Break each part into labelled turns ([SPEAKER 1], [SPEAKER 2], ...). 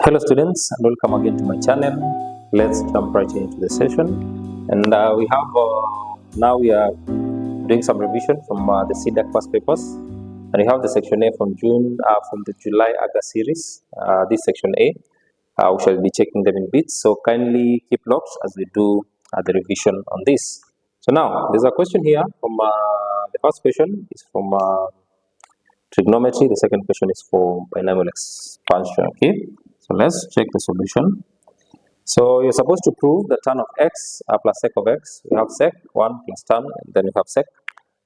[SPEAKER 1] Hello students, and welcome again to my channel. Let's jump right into the session, and now we are doing some revision from the CDACC past papers, and we have the section A from the July-August series. This section A, we shall be checking them in bits, so kindly keep locked as we do the revision on this. So now there's a question here from the first question is from trigonometry. The second question is for binomial expansion. Okay, so let's check the solution. So you're supposed to prove the tan of x plus sec of x. We have sec 1 plus tan, and then we have sec.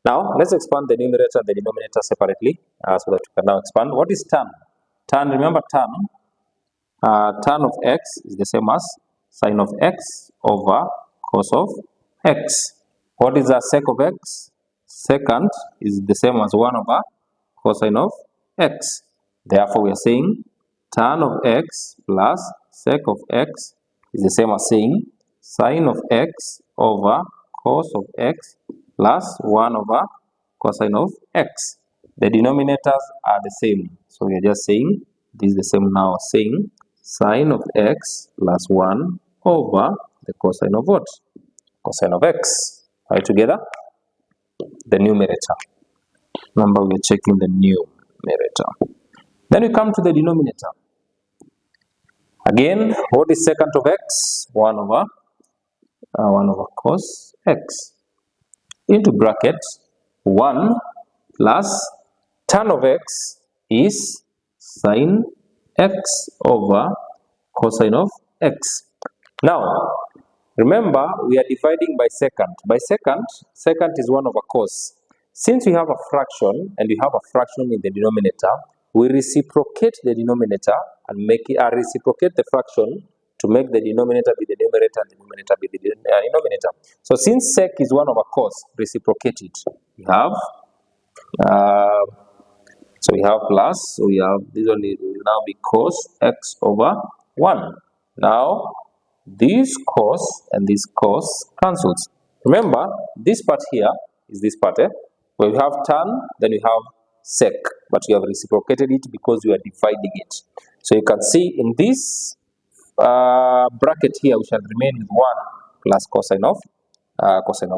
[SPEAKER 1] Now let's expand the numerator and the denominator separately so that we can now expand. What is tan? Tan, remember tan. Tan of x is the same as sine of x over cos of x. What is the sec of x? Secant is the same as 1 over cosine of x. Therefore, we are saying tan of x plus sec of x is the same as saying sine of x over cos of x plus 1 over cosine of x. The denominators are the same. So we are just saying this is the same now as saying sine of x plus 1 over the cosine of what? Cosine of x. Right together? The numerator. Remember, we are checking the numerator. Then we come to the denominator. Again, what is secant of x? 1 over cos x. Into bracket 1 plus tan of x is sine x over cosine of x. Now, remember, we are dividing by secant. By secant is 1 over cos. Since we have a fraction and we have a fraction in the denominator, we reciprocate the denominator and make it reciprocate the fraction to make the denominator be the numerator and the numerator be the denominator. So since sec is 1 over cos, reciprocate it. We have so we have plus, so we have this one will now be cos x over 1. Now this cos and this cos cancels. Remember, this part here is this part, where we have tan, then we have sec, but we have reciprocated it because we are dividing it. So you can see in this bracket here, we shall remain with 1 plus cosine of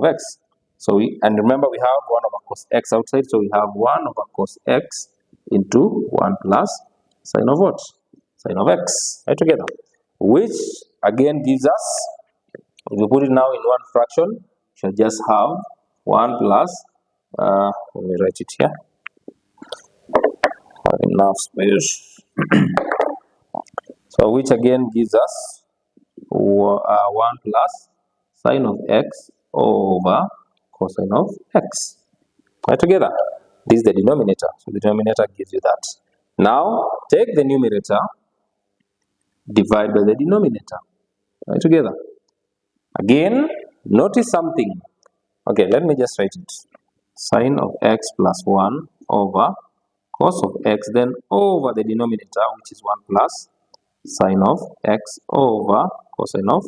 [SPEAKER 1] x. So and remember, we have 1 over cos x outside, so we have 1 over cos x into 1 plus sine of what? Sine of x, right together. Which again gives us, if we put it now in one fraction, we shall just have 1 plus, let me write it here, enough space. So which again gives us 1 plus sine of x over cosine of x, right together. This is the denominator, so the denominator gives you that. Now take the numerator, divide by the denominator, right together. Again, notice something. Okay, let me just write it. Sine of x plus 1 over cos of x, then over the denominator, which is 1 plus sine of x over cosine of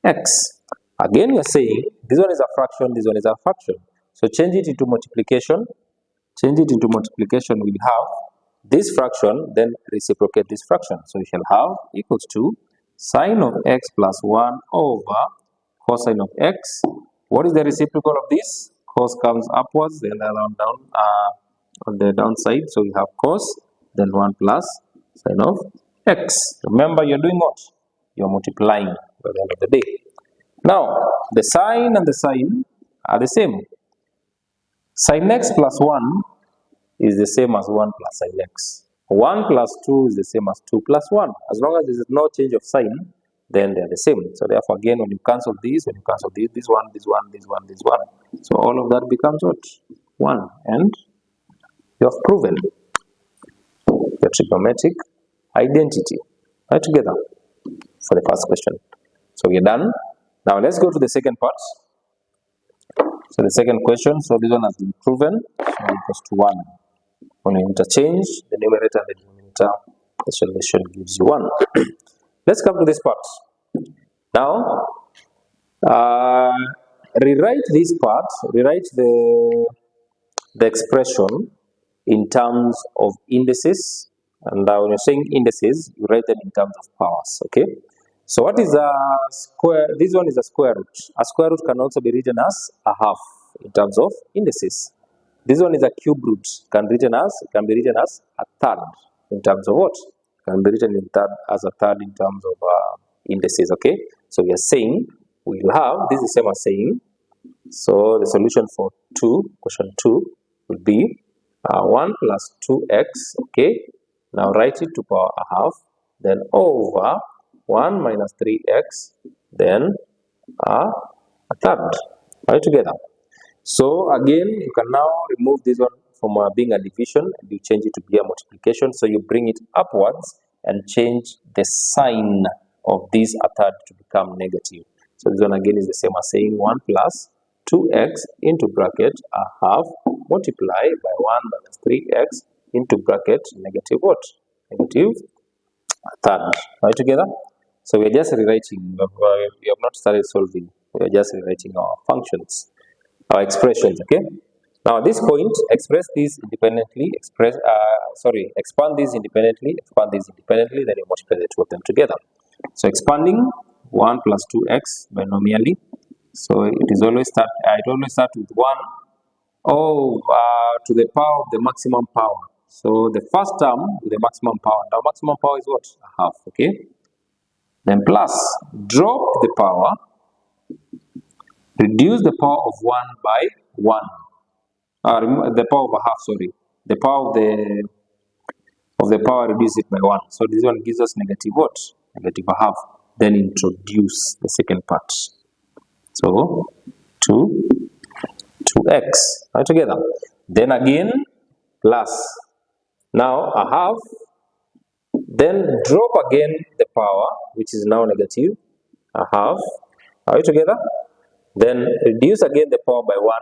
[SPEAKER 1] x. Again, we are saying this one is a fraction, this one is a fraction. So change it into multiplication. Change it into multiplication, we have this fraction, then reciprocate this fraction. So we shall have equals to sine of x plus 1 over cosine of x. What is the reciprocal of this? Cos comes upwards, then around down on the downside. So we have cos, then 1 plus sine of x. Remember, you're doing what? You're multiplying by the end of the day. Now, the sine and the sine are the same. Sine x plus 1 is the same as 1 plus sine x. 1 plus 2 is the same as 2 plus 1. As long as there is no change of sign, then they are the same. So therefore, again, when you cancel these, this one, this one, this one, this one. So all of that becomes what? 1. And you have proven your trigonometric identity. Right together for the first question. So we are done. Now let's go to the second part. So the second question, so this one has been proven, so equals to 1. When you interchange the numerator and the denominator, the solution gives you 1. Let's come to this part. Now, rewrite this part, rewrite the expression in terms of indices And when you're saying indices, you write them in terms of powers, okay? So what is a square? This one is a square root. A square root can also be written as a half in terms of indices. This one is a cube root. Can be written as a third in terms of what? Can be written as a third in terms of indices, okay? So we are saying we will have, this is the same as saying, so the solution for question 2 will be 1 plus 2x, okay? Now write it to power a half, then over 1 minus 3x, then a third, right together. So again, you can now remove this one from being a division and you change it to be a multiplication. So you bring it upwards and change the sign of this a third to become negative. So this one again is the same as saying 1 plus 2x into bracket a half multiplied by 1 minus 3x into bracket negative what? Negative a third, right together. So we are just rewriting, we have not started solving, we are just rewriting our functions, our expressions, okay? Now at this point, express these independently, expand these independently, then you multiply the two of them together. So expanding 1 plus 2x binomially, so it always start with 1 to the power of the maximum power. So the first term with the maximum power, now maximum power is what? A half, okay? Then plus, drop the power, reduce the power of 1 by 1. The power of a half, sorry. The power of the power, reduce it by 1. So this one gives us negative what? Negative a half. Then introduce the second part. So 2x, right together. Then again, plus. Now a half. Then drop again the power, which is now negative a half. Are we together? Then reduce again the power by 1.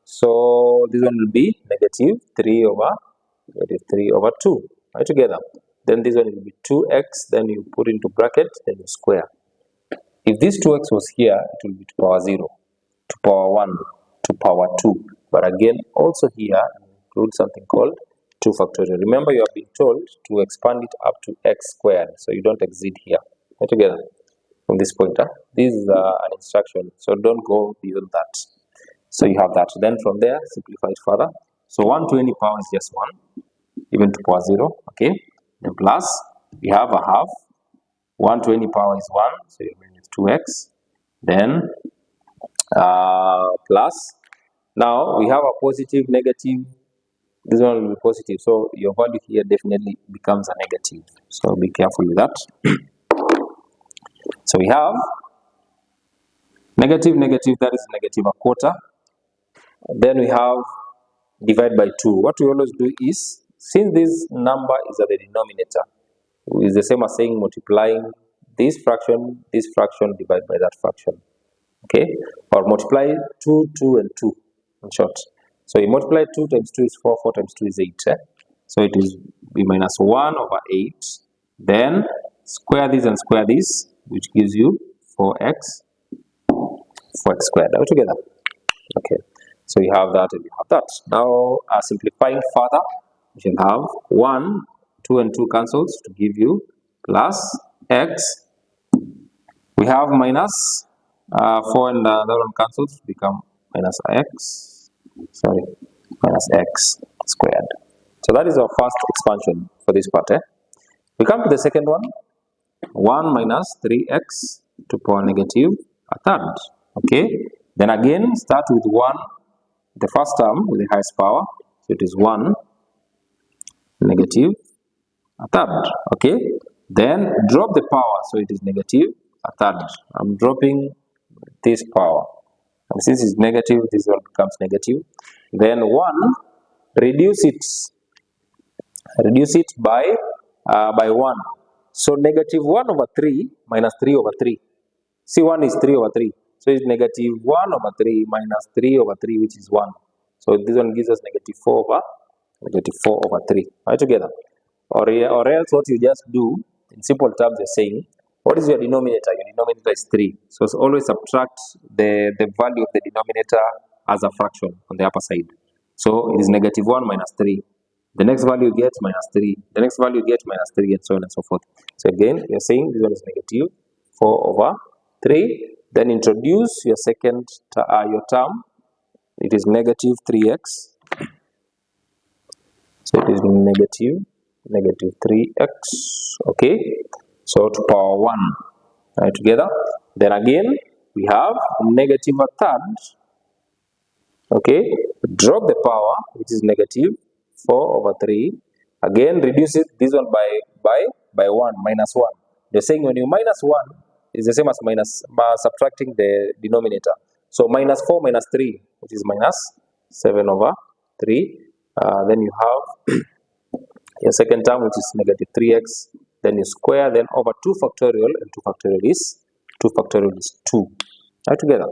[SPEAKER 1] So this one will be negative 3 over 2. Right together. Then this one will be 2x. Then you put into bracket. Then you square. If this 2x was here, it will be to power 0, to power 1, to power 2. But again, also here, include something called 2 factorial. Remember, you have been told to expand it up to x squared. So you don't exceed here. Right together. From this point, this is an instruction. So don't go beyond that. So you have that. Then from there, simplify it further. So 1 to any power is just 1, even to power 0. Okay. Then plus, we have a half. 1 to any power is 1. So you bring it 2x. Then plus. Now we have a positive, negative. This one will be positive. So your value here definitely becomes a negative. So be careful with that. So we have negative, that is negative a quarter. Then we have divide by 2. What we always do is, since this number is at the denominator, it is the same as saying multiplying this fraction, divide by that fraction. Okay? Or multiply 2, 2, and 2 in short. So you multiply 2 times 2 is 4, 4 times 2 is 8. So it is b minus 1 over 8. Then square this and square this, which gives you 4x squared. All together. Okay. So you have that and you have that. Now simplifying further, you can have 1, 2 and 2 cancels to give you plus x. We have minus 4 and the other one cancels to become minus x squared. So that is our first expansion for this part. We come to the second one. 1 minus 3x to power negative a third. Okay. Then again start with 1, the first term with the highest power. So it is 1 negative a third. Okay. Then drop the power. So it is negative a third. I'm dropping this power. And since it's negative, this one becomes negative. Then 1, reduce it by 1. So negative 1 over 3 minus 3 over 3. See, 1 is 3 over 3. So it's negative 1 over 3 minus 3 over 3, which is 1. So this one gives us negative 4 over 3. Right together. Or else what you just do, in simple terms, you're saying, what is your denominator? Your denominator is 3. So it's always subtract the value of the denominator as a fraction on the upper side. So it is negative 1 minus 3. The next value you get minus 3. The next value you get minus 3, and so on and so forth. So again, we are saying this one is negative 4 over 3. Then introduce your second your term. It is negative 3x. So it is negative 3x. Okay. So to power 1. Right, together. Then again, we have negative a third. Okay. Drop the power, which is negative 4 over 3. Again, reduce it, this one by 1, minus 1. They're saying when you minus 1 is the same as subtracting the denominator. So minus 4 minus 3, which is minus 7 over 3. Then you have your second term, which is negative 3x. Then you square, then over 2 factorial, and 2 factorial is 2. Right, together.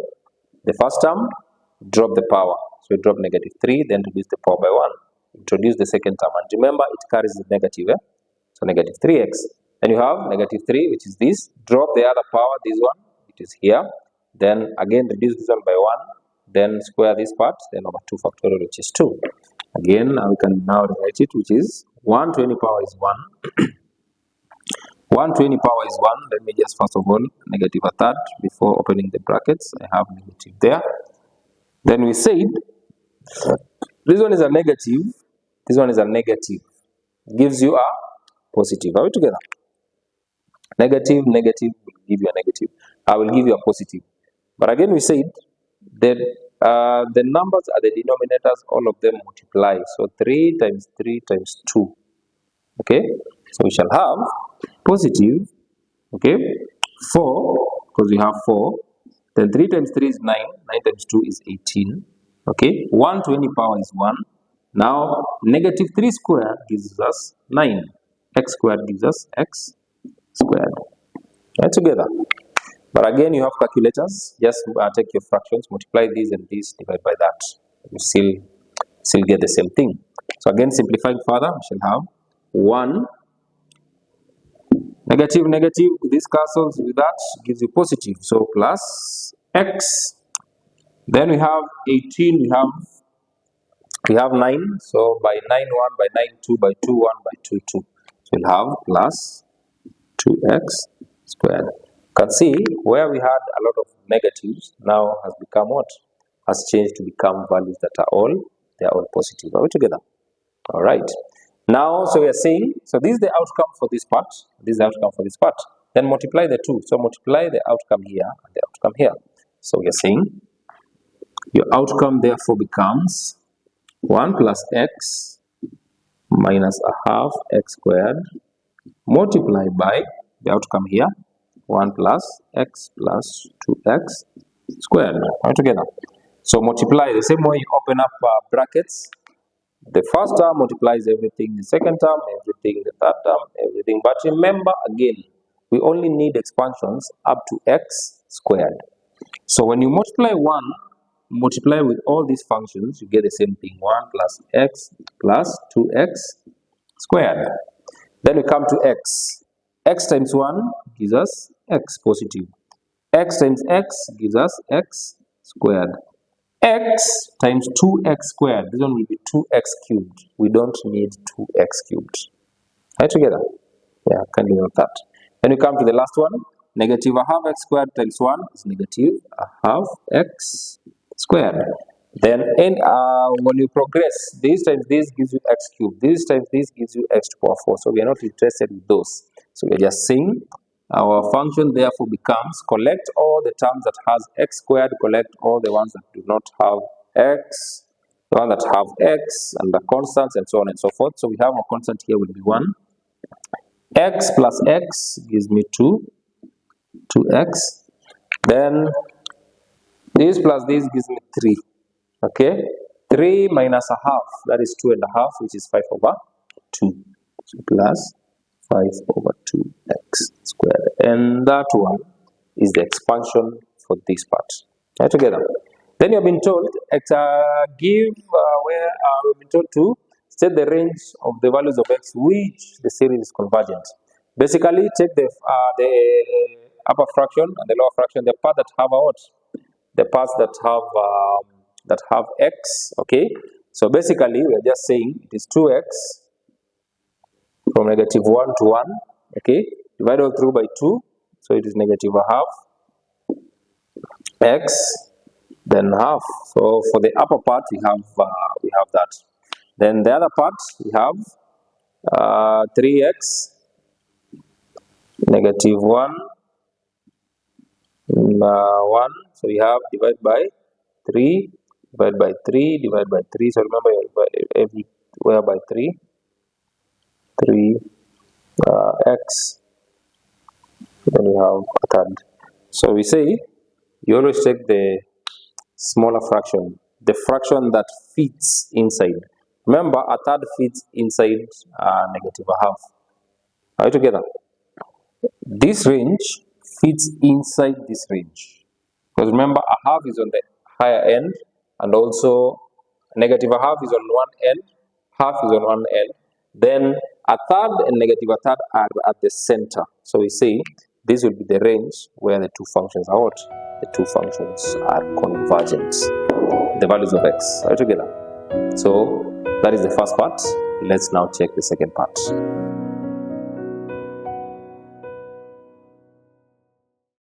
[SPEAKER 1] The first term, drop the power. So you drop negative 3, then reduce the power by 1. Introduce the second term, and remember it carries the negative, so negative 3x. Then you have negative 3, which is this. Drop the other power, this one, it is here. Then again reduce this one by 1, then square this part, then over 2 factorial, which is 2. Again, we can now write it, which is 120 power is 1. 120 power is 1. Let me just first of all negative a third before opening the brackets. I have negative there. Then we said this one is a negative. This one is a negative. Gives you a positive. Are we together? Negative will give you a negative. I will give you a positive. But again, we said that the numbers are the denominators, all of them multiply. So 3 times 3 times 2. Okay? So we shall have positive, okay, 4, because we have 4. Then 3 times 3 is 9. 9 times 2 is 18. Okay? 120 power is 1. Now, negative 3 squared gives us 9. X squared gives us x squared. Right, together. But again, you have calculators. Just take your fractions, multiply these and these, divide by that. You still get the same thing. So again, simplifying further, we shall have 1 negative, this cancels with that, gives you positive. So plus x. Then we have 18, we have 9. So by 9, 1, by 9, 2, by 2, 1, by 2, 2. So we'll have plus 2x squared. You can see where we had a lot of negatives, now has become what? Has changed to become values that are all positive. Are we together? All right. Now, so we are saying, so this is the outcome for this part. This is the outcome for this part. Then multiply the two. So multiply the outcome here and the outcome here. So we are saying your outcome therefore becomes 1 plus x minus a half x squared multiplied by the outcome here, 1 plus x plus 2x squared. All together. So multiply the same way you open up brackets. The first term multiplies everything, the second term everything, the third term everything. But remember again, we only need expansions up to x squared. So when you multiply 1, multiply with all these functions, you get the same thing, 1 plus x plus 2x squared. Then we come to x. X times 1 gives us x positive. X times x gives us x squared. X times 2x squared, this one will be 2x cubed. We don't need 2x cubed. Right together? Yeah, can you note that? Then we come to the last one. Negative a half x squared times 1 is negative a half x squared. Then when you progress, this times this gives you x cubed. This times this gives you x to the power 4. So we are not interested in those. So we are just saying our function therefore becomes collect all the terms that has x squared, collect all the ones that do not have x, the one that have x, and the constants, and so on and so forth. So we have a constant here will be 1. X plus x gives me 2x. Then this plus this gives me 3. Okay, 3 minus a half, that is 2.5, which is 5 over 2. So plus 5 over 2x squared. And that one is the expansion for this part. Right together. Then you've been told we've been told to state the range of the values of x which the series is convergent. Basically, take the upper fraction and the lower fraction, the part that have what? The parts that have x, okay, So basically, we are just saying it is 2x from negative 1 to 1. Okay, divide all through by 2, so it is negative a half x, then half. So for the upper part, we have that. Then the other part, we have 3x negative 1 1. So we have divide by 3, divide by 3, divide by 3. So remember, everywhere by 3, x. Then we have a third. So we say you always take the smaller fraction, the fraction that fits inside. Remember, a third fits inside negative a half. Are you together? This range fits inside this range. Because remember, a half is on the higher end, and also negative a half is on one end, half is on one end. Then a third and negative a third are at the center. So we say this will be the range where the two functions are what? The two functions are convergent. The values of x are together. So that is the first part. Let's now check the second part.